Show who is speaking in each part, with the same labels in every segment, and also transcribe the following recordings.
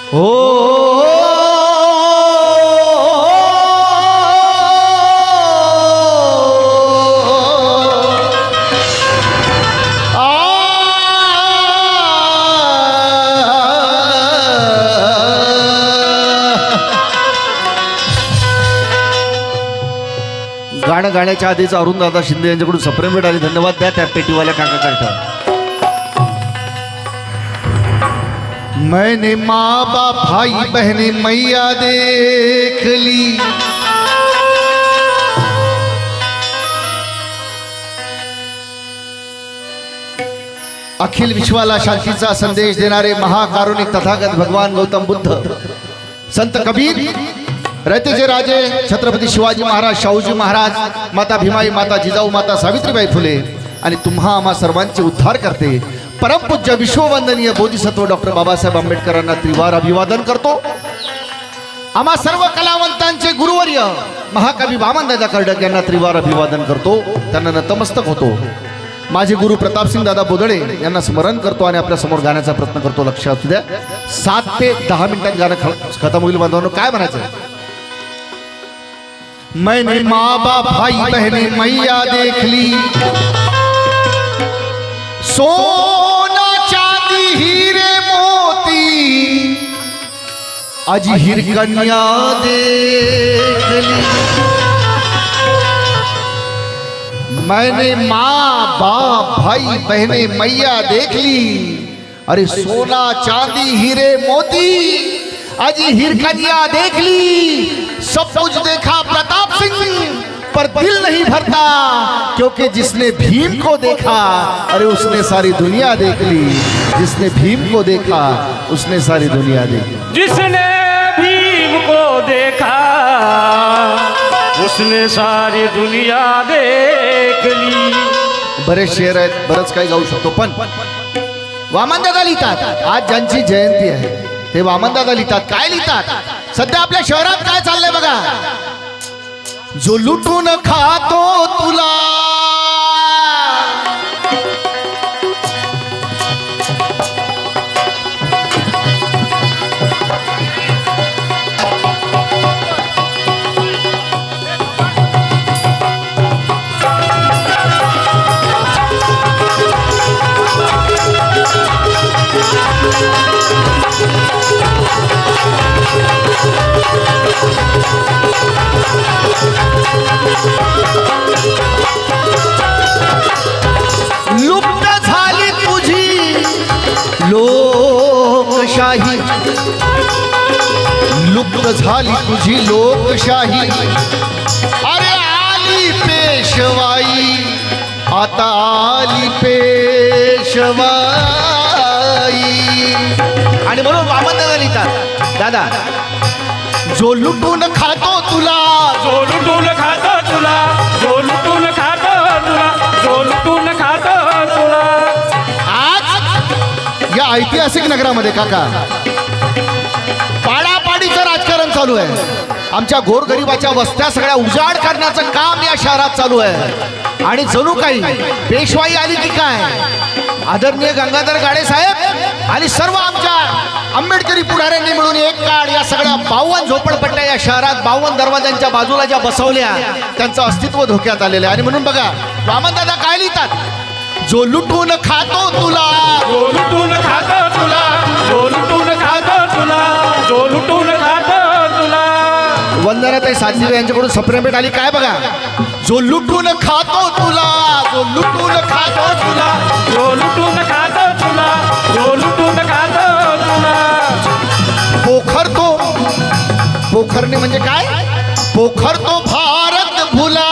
Speaker 1: गाणं गाण्याच्या आधीच अरुणदादा शिंदे यांच्याकडून सप्रेम भेट आली. धन्यवाद द्या त्या पेटीवाल्या काकाकडे. मैंने माँ बाप भाई बहने मैया देख ली, अखिल विश्वाला शांतीचा संदेश देणारे महाकारुणिक तथागत भगवान गौतम बुद्ध, संत कबीर, रयतेचे राजे छत्रपती शिवाजी महाराज, शाहूजी महाराज, माता भीमाई, माता जिजाऊ, माता सावित्रीबाई फुले आणि तुम्हा आम्हा सर्वांचे उद्धार करते परमपूज्य विश्ववंदनीय बोधिसत्व डॉक्टर बाबासाहेब आंबेडकरांना त्रिवार अभिवादन करतो. आम्हा सर्व कलावंतांचे गुरुवर्य महाकवी वामनदादा कर्डक यांना त्रिवार अभिवादन करतो. त्यांना नतमस्तक होतो. माझे गुरु प्रतापसिंग दादा बोदळे यांना स्मरण करतो आणि आपल्या समोर गाण्याचा प्रयत्न करतो. लक्ष असू द्या, 7 ते 10 मिनिटात गाणं खतम होईल. बांधवांनो, काय म्हणायचं? मैंने माँ बाप भाई बहने मैया देख ली, सोना चांदी हीरे मोती आज हीर कन्या देख ली. मैंने माँ बाप भाई बहने मैया देख ली, अरे सोना चांदी हीरे मोती आज हीर कन्या देख ली. सब कुछ देखा प्रताप सिंह पर दिल नहीं भरता, क्योंकि जिसने भीम को देखा अरे उसने सारी दुनिया देख ली. जिसने भीम को देखा उसने सारी दुनिया देखी.
Speaker 2: जिसने भीम को देखा उसने सारी दुनिया देख ली.
Speaker 1: बरेच शेर आहेत, बरंच काही गाऊ शकतो, पण वामनदादा लिहितात. आज ज्यांची जयंती आहे ते वामनदादा लिहितात. काय लिहितात? सध्या आपल्या शहरात काय चाललंय बघा. जो लुटून खातो तुला, लुप्त झाली तुझी लोकशाही, लुप्त झाली तुझी लोकशाही. अरे आली पेशवाई, आता आली पेशवाई. आणि म्हणून वामनदादा लिहितात, दादा जो लुटून खातो तुला,
Speaker 2: जो लुटून खातो तुला, जो लुटून खातो तुला, जो लुटून खातो तुला.
Speaker 1: आज या ऐतिहासिक नगरामध्ये काका पाडापाडीचं राजकारण चालू आहे. आमच्या गोरगरिबाच्या वस्त्या सगळ्या उजाड करण्याचं काम या शहरात चालू आहे. आणि जणू काही पेशवाई आली की काय. आदरणीय गंगाधर गाडे साहेब आणि सर्व आमच्या आंबेडकरी पुढाऱ्यांनी मिळून एक काळ या सगळ्या 52 झोपडपट्ट्या या शहरात 52 दरवाजांच्या बाजूला ज्या बसवल्या त्यांचं अस्तित्व धोक्यात आलेलं आहे. आणि म्हणून बघा वामनदादा काय लिहितात, जो लुटून खातो तुला,
Speaker 2: जो लुटून खातो तुला, जो लुटून खातो तुला, जो लुटून खातो तुला.
Speaker 1: वंदनाताई सातवी यांच्याकडून सप्रेम भेट आली. काय बघा, जो लुटून खातो तुला, जो लुटून खातो तुला,
Speaker 2: जो लुटून खातो तुला, जो लुटून खातो तुला.
Speaker 1: पोखरतो, पोखरणे म्हणजे काय? पोखरतो भारत भुला,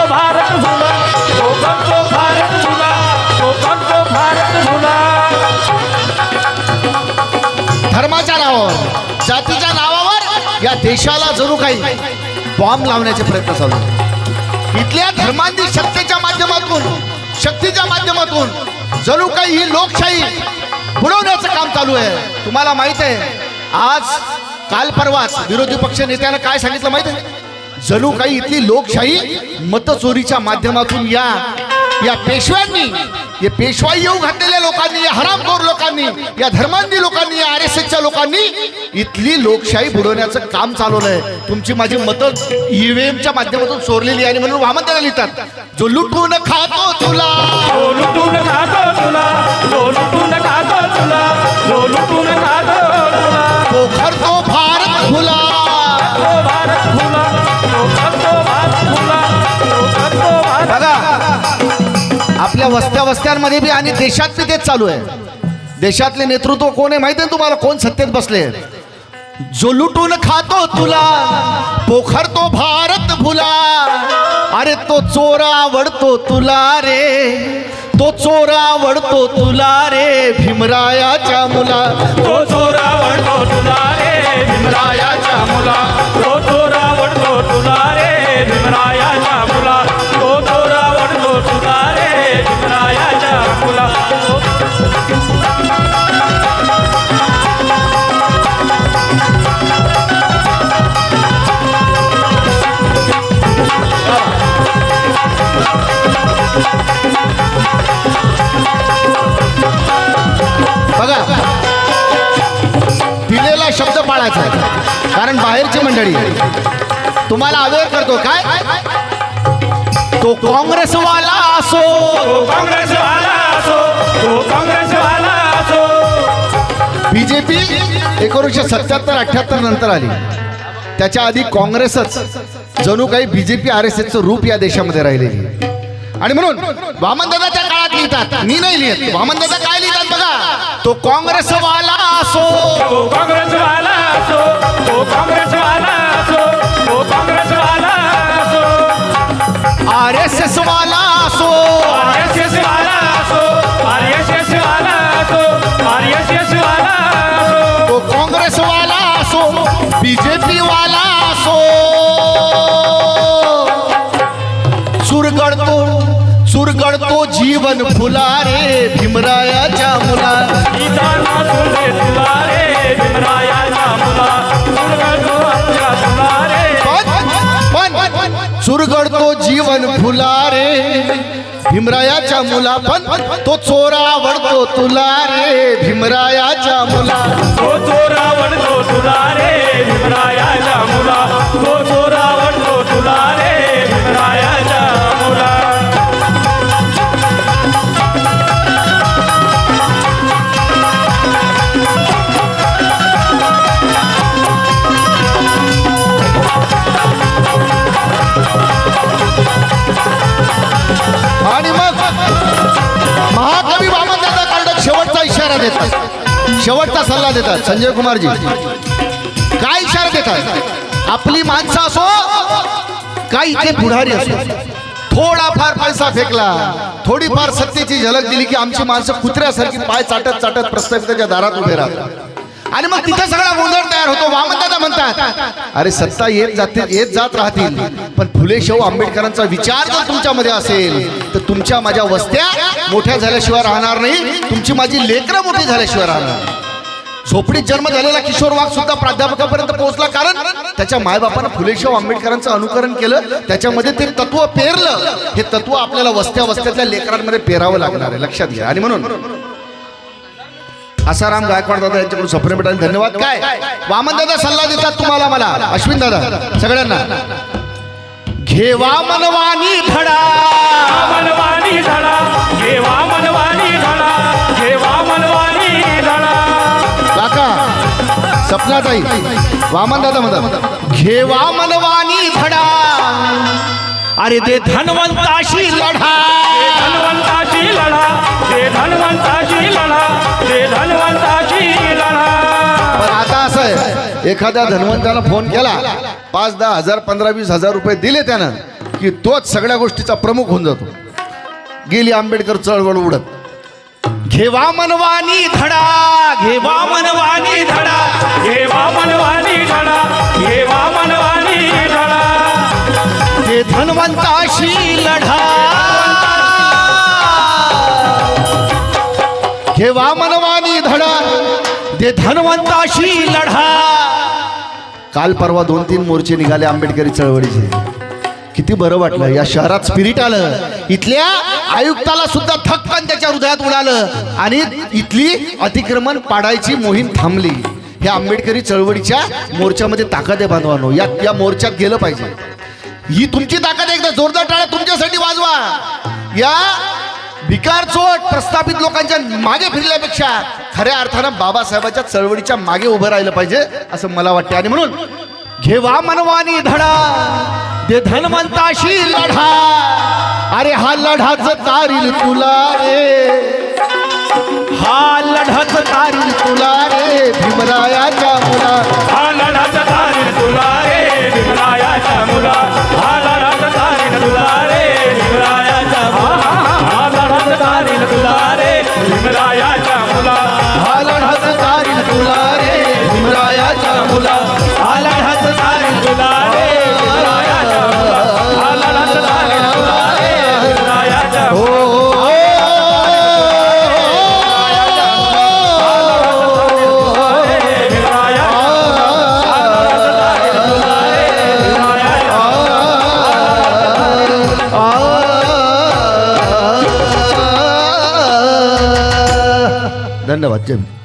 Speaker 2: भारत भुला, तो भारत भुला, तो भारत भुला.
Speaker 1: धर्माच्या नावावर, जातीच्या नावावर या देशाला जणू काही बॉम्ब लावण्याचे प्रयत्न चालू आहेत. इथल्या धर्मांनी शक्तीच्या माध्यमातून जणू काही ही लोकशाही बुडवण्याचं काम चालू आहे. तुम्हाला माहित आहे, आज काल परवाच विरोधी पक्ष नेत्यानं काय सांगितलं माहित आहे? जणू काही इथली लोकशाही मतचोरीच्या माध्यमातून या पेशव्यांनी, या पेशवाई येऊ घातलेल्या लोकांनी, या हरामखोर लोकांनी, या धर्मांधी लोकांनी, या RSSच्या लोकांनी इथली लोकशाही बुडवण्याचं काम चालवलंय. तुमची माझी मतं ईव्हीएमच्या माध्यमातून चोरलेली आणि म्हणून वामन त्याला लिहितात, जो लुटून खातो तुला,
Speaker 2: जो लुटून खातो तुला, जो लुटून खातो तुला, जो लुटून खातो तुला,
Speaker 1: तो करतो भारत खुला.
Speaker 2: तो भारत खुला, तो करतो भारत खुला, तो करतो भारत.
Speaker 1: बघा आपल्या वस्त्यांमध्ये बी आणि देशात बी तेच चालू आहे. देशातले नेतृत्व कोण आहे माहिती आहे तुम्हाला, कोण सत्तेत बसले? जो लुटून खातो तुला, पोखरतो भारत भुला. अरे तो चोरा आवडतो तुला रे, तो चोरा आवडतो तुला रे भीमरायाच्या मुला.
Speaker 2: तो चोर आवडतो तुला रे भीमरायाच्या मुला, तो चोर आवडतो तुला रे भीमरायाच्या मुला, तो चोर आवडतो तुला रे भीमरायाच्या मुला.
Speaker 1: बघा दिलेला शब्द पाळायचा आहे, कारण बाहेरची मंडळी तुम्हाला अवेअर करतो. काय तो काँग्रेसवाला असो,
Speaker 2: तो काँग्रेसवाला असो, तो काँग्रेसवाला असो.
Speaker 1: बीजेपी 1977-78 नंतर आली, त्याच्या आधी काँग्रेसच जणू काही बीजेपी RSSचं रूप या देशामध्ये राहिलेली. आणि म्हणून वामनदादाच्या काळात लिहितात, मी नाही लिहित, वामनदादा काय लिहितात बघा, तो काँग्रेसवाला असो,
Speaker 2: तो काँग्रेसवाला असो, तो काँग्रेसवाला असो, तो काँग्रेसवाला असो.
Speaker 1: RSS वाला असो,
Speaker 2: RSS वाला असो, RSS वाला असो, RSS वाला असो.
Speaker 1: तो काँग्रेसवाला असो, बीजेपी वाला असो. चुरगडतो जीवन फुला रे भीमरायाच्या मुला.
Speaker 2: गीताना सुरे तुला रे भीमरायाच्या मुला, चुरगडतो आपल्या तुला रे.
Speaker 1: पण चुरगडतो जीवन फुला रे भीमरायाच्या मुला. पण तो चोरा आवडतो तुला रे भीमरायाच्या मुला.
Speaker 2: तो चोर आवडतो तुला रे भीमरायाच्या मुला, तो चोर आवडतो तुला रे भीमरायाच्या मुला.
Speaker 1: आणि मग महाकवी वामनदादा कर्डक शेवटचा इशारा देतात, शेवटचा सल्ला देतात. संजय कुमारजी काय इशारा देतात? आपली माणसं असो काय इथे पुढारी असो, थोडाफार पैसा फेकला, थोडीफार सत्तेची झलक दिली की आमची माणसं कुत्र्यासारखी पाय चाटत चाटत प्रस्थापिताच्या दारात उभे राहतात. आणि मग तिथे सगळा गोंधळ तयार होतो. वामनदादा म्हणतात, अरे सत्ता येत जात राहतील, पण फुले शाहू आंबेडकरांचा विचार जर तुमच्यामध्ये असेल तर तुमच्या माझ्या वस्त्या मोठ्या झाल्याशिवाय राहणार नाही, तुमची माझी लेकरं मोठी झाल्याशिवाय राहणार. झोपडीत जन्म झालेला किशोर वाघ सुद्धा प्राध्यापकापर्यंत पोहोचला, कारण त्याच्या मायबापानं फुले शाहू आंबेडकरांचं अनुकरण केलं, त्याच्यामध्ये ते तत्व पेरलं. हे तत्व आपल्याला वस्त्यातल्या लेकरांमध्ये पेरावं लागणार आहे, लक्षात घ्या. आणि म्हणून आसाराम गायकवाड दादा यांच्याकडून सफर भेटायला धन्यवाद. काय वामनदादा सल्ला देतात तुम्हाला, मला अश्विन दादा सगळ्यांना, घेवा मनवानी धडा,
Speaker 2: मनवानी धडा, घेवा मनवानी धडा, घेवा मनवानी धडा.
Speaker 1: काका सपनाताई वामनदादा म्हणतात, घेवा मनवानी धडा. अरे ते धनवंताशी लढा,
Speaker 2: धनवंताची लढा, ते धनवंताची लढा, ते धनवंताची लढा.
Speaker 1: पण आता असं आहे, एखाद्या धनवंताला फोन केला, 5-10 हजार 15-20 हजार रुपये दिले त्यानं की तोच सगळ्या गोष्टीचा प्रमुख होऊन जातो. गेली आंबेडकर चळवळ उडत. घेवा मनवानी धडा,
Speaker 2: घेवा मनवानी धडा, घेवा मनवानी धडा, घेवा मनवानी धडा.
Speaker 1: ते धनवंताशी लढा, घेवा मनवानी धडा, ते धनवंताशी लढा. काल परवा 2-3 मोर्चे निघाले आंबेडकरी चळवळीचे, किती बरं वाटलं. या शहरात स्पिरिट आलं, इथल्या आयुक्ताला सुद्धा थक्कन त्याच्या हृदयात उडालं आणि इथली अतिक्रमण पाडायची मोहीम थांबली. हे आंबेडकरी चळवळीच्या मोर्चामध्ये ताकद आहे बांधवानो. या मोर्चात गेलं पाहिजे. ही तुमची ताकद आहे. एकदा जोरदार टाळ्या तुमच्यासाठी वाजवा. या भिकार चोट प्रस्थापित लोकांच्या मागे फिरल्यापेक्षा खऱ्या अर्थानं बाबासाहेबांच्या चळवळीच्या मागे उभं राहिलं पाहिजे असं मला वाटतं. आणि म्हणून घेवा मनवानी धडा, दे धनवंताशी लढा, अरे हा लढाच तारील तुला रे, हा लढाच तारील तुला रे भीमरायाच्या मुला,
Speaker 2: हा लढाचा तारील तुला रे भीमरायाच्या मुला, हा लढाचा तारील तुला रे भीमरायाच्या मुला, हा लढाचा तारील तुला रे भीमरायाच्या मुला,
Speaker 1: हा लढाच तारील तुला रे भीमरायाच्या मुला,
Speaker 2: हा लढाचा तारील तुला रे भीमरायाच्या मुला, हा लढाचा तारील तुला रे भीमरायाच्या
Speaker 1: हो धन्यवाद. जय भीम.